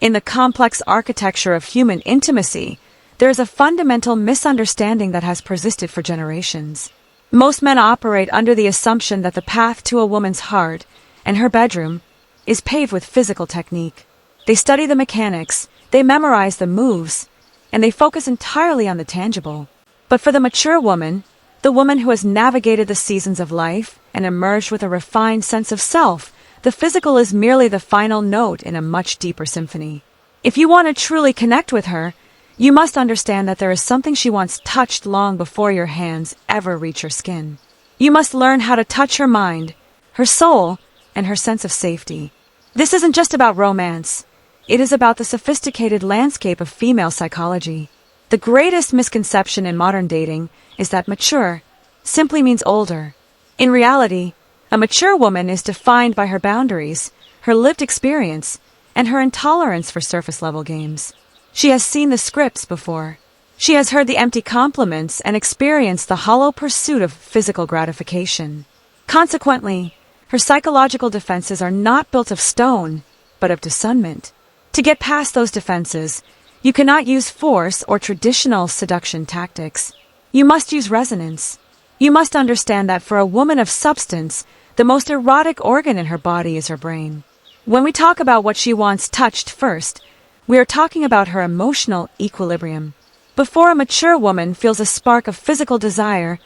In the complex architecture of human intimacy, there is a fundamental misunderstanding that has persisted for generations. Most men operate under the assumption that the path to a woman's heart and her bedroom is paved with physical technique. They study the mechanics, they memorize the moves, and they focus entirely on the tangible. But for the mature woman, the woman who has navigated the seasons of life and emerged with a refined sense of self, the physical is merely the final note in a much deeper symphony. If you want to truly connect with her, you must understand that there is something she wants touched long before your hands ever reach her skin. You must learn how to touch her mind, her soul, and her sense of safety. This isn't just about romance. It is about the sophisticated landscape of female psychology. The greatest misconception in modern dating is that mature simply means older. In reality, a mature woman is defined by her boundaries, her lived experience, and her intolerance for surface-level games. She has seen the scripts before. She has heard the empty compliments and experienced the hollow pursuit of physical gratification. Consequently, her psychological defenses are not built of stone, but of discernment. To get past those defenses, you cannot use force or traditional seduction tactics. You must use resonance. You must understand that for a woman of substance, the most erotic organ in her body is her brain. When we talk about what she wants touched first, we are talking about her emotional equilibrium. Before a mature woman feels a spark of physical desire,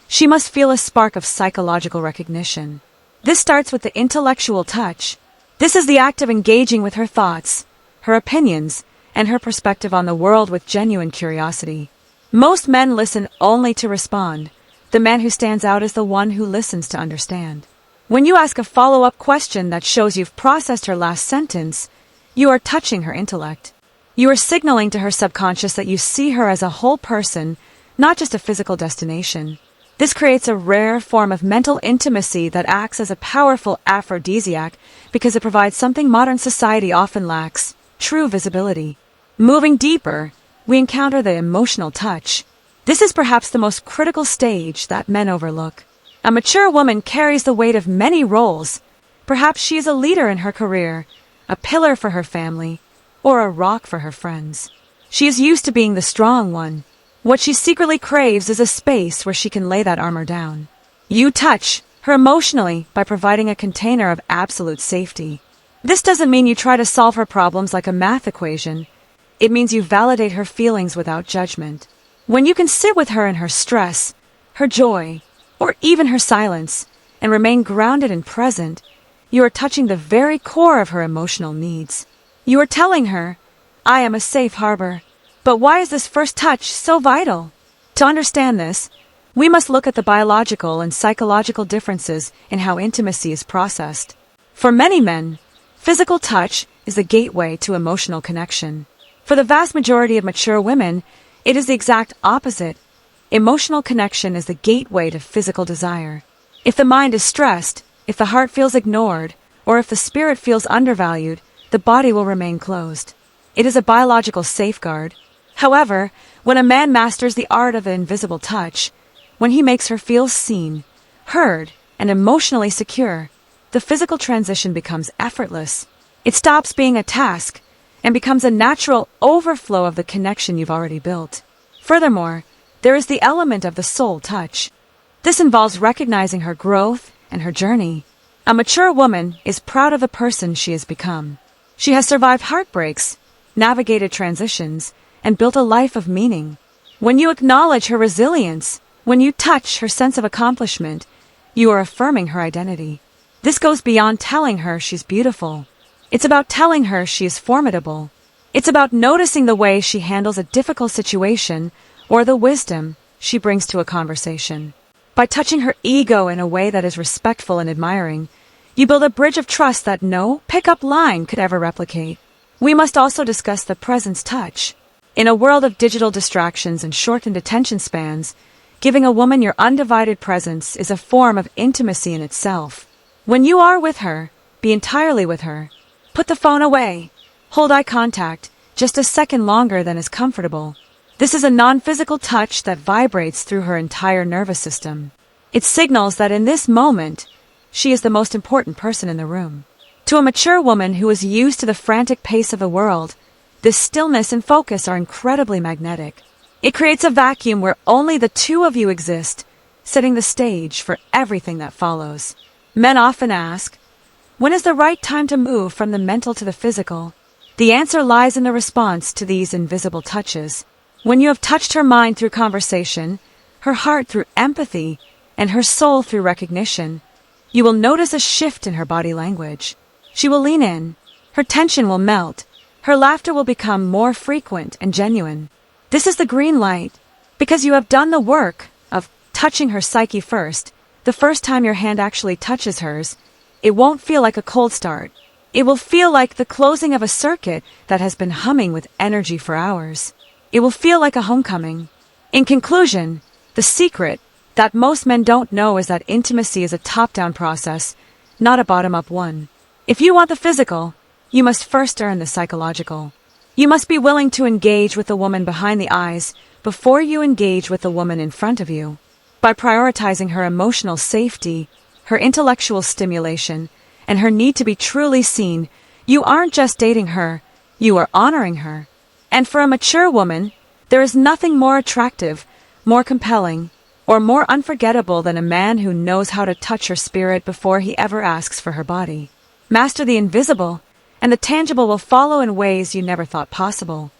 she must feel a spark of psychological recognition. This starts with the intellectual touch. This is the act of engaging with her thoughts, her opinions, and her perspective on the world with genuine curiosity. Most men listen only to respond. The man who stands out is the one who listens to understand. When you ask a follow-up question that shows you've processed her last sentence, you are touching her intellect. You are signaling to her subconscious that you see her as a whole person, not just a physical destination. This creates a rare form of mental intimacy that acts as a powerful aphrodisiac because it provides something modern society often lacks: true visibility. Moving deeper, we encounter the emotional touch. This is perhaps the most critical stage that men overlook. A mature woman carries the weight of many roles. Perhaps she is a leader in her career, a pillar for her family, or a rock for her friends. She is used to being the strong one. What she secretly craves is a space where she can lay that armor down. You touch her emotionally by providing a container of absolute safety. This doesn't mean you try to solve her problems like a math equation. It means you validate her feelings without judgment. When you can sit with her in her stress, her joy, or even her silence, and remain grounded and present, you are touching the very core of her emotional needs. You are telling her, I am a safe harbor. But why is this first touch so vital? To understand this, we must look at the biological and psychological differences in how intimacy is processed. For many men, physical touch is the gateway to emotional connection. For the vast majority of mature women, it is the exact opposite. Emotional connection is the gateway to physical desire. If the mind is stressed, if the heart feels ignored, or if the spirit feels undervalued, the body will remain closed. It is a biological safeguard. However, when a man masters the art of the invisible touch, when he makes her feel seen, heard, and emotionally secure, the physical transition becomes effortless. It stops being a task and becomes a natural overflow of the connection you've already built. Furthermore, there is the element of the soul touch. This involves recognizing her growth and her journey. A mature woman is proud of the person she has become. She has survived heartbreaks, navigated transitions, and built a life of meaning. When you acknowledge her resilience, when you touch her sense of accomplishment, you are affirming her identity. This goes beyond telling her she's beautiful. It's about telling her she is formidable. It's about noticing the way she handles a difficult situation or the wisdom she brings to a conversation. By touching her ego in a way that is respectful and admiring, you build a bridge of trust that no pickup line could ever replicate. We must also discuss the presence touch. In a world of digital distractions and shortened attention spans, giving a woman your undivided presence is a form of intimacy in itself. When you are with her, be entirely with her. Put the phone away. Hold eye contact, just a second longer than is comfortable. This is a non-physical touch that vibrates through her entire nervous system. It signals that in this moment, she is the most important person in the room. To a mature woman who is used to the frantic pace of the world, this stillness and focus are incredibly magnetic. It creates a vacuum where only the two of you exist, setting the stage for everything that follows. Men often ask, when is the right time to move from the mental to the physical? The answer lies in the response to these invisible touches. When you have touched her mind through conversation, her heart through empathy, and her soul through recognition, you will notice a shift in her body language. She will lean in, her tension will melt, her laughter will become more frequent and genuine. This is the green light, because you have done the work of touching her psyche first. The first time your hand actually touches hers, it won't feel like a cold start. It will feel like the closing of a circuit that has been humming with energy for hours. It will feel like a homecoming. In conclusion, the secret that most men don't know is that intimacy is a top-down process, not a bottom-up one. If you want the physical, you must first earn the psychological. You must be willing to engage with the woman behind the eyes before you engage with the woman in front of you. By prioritizing her emotional safety, her intellectual stimulation, and her need to be truly seen, you aren't just dating her, you are honoring her. And for a mature woman, there is nothing more attractive, more compelling, or more unforgettable than a man who knows how to touch her spirit before he ever asks for her body. Master the invisible, and the tangible will follow in ways you never thought possible.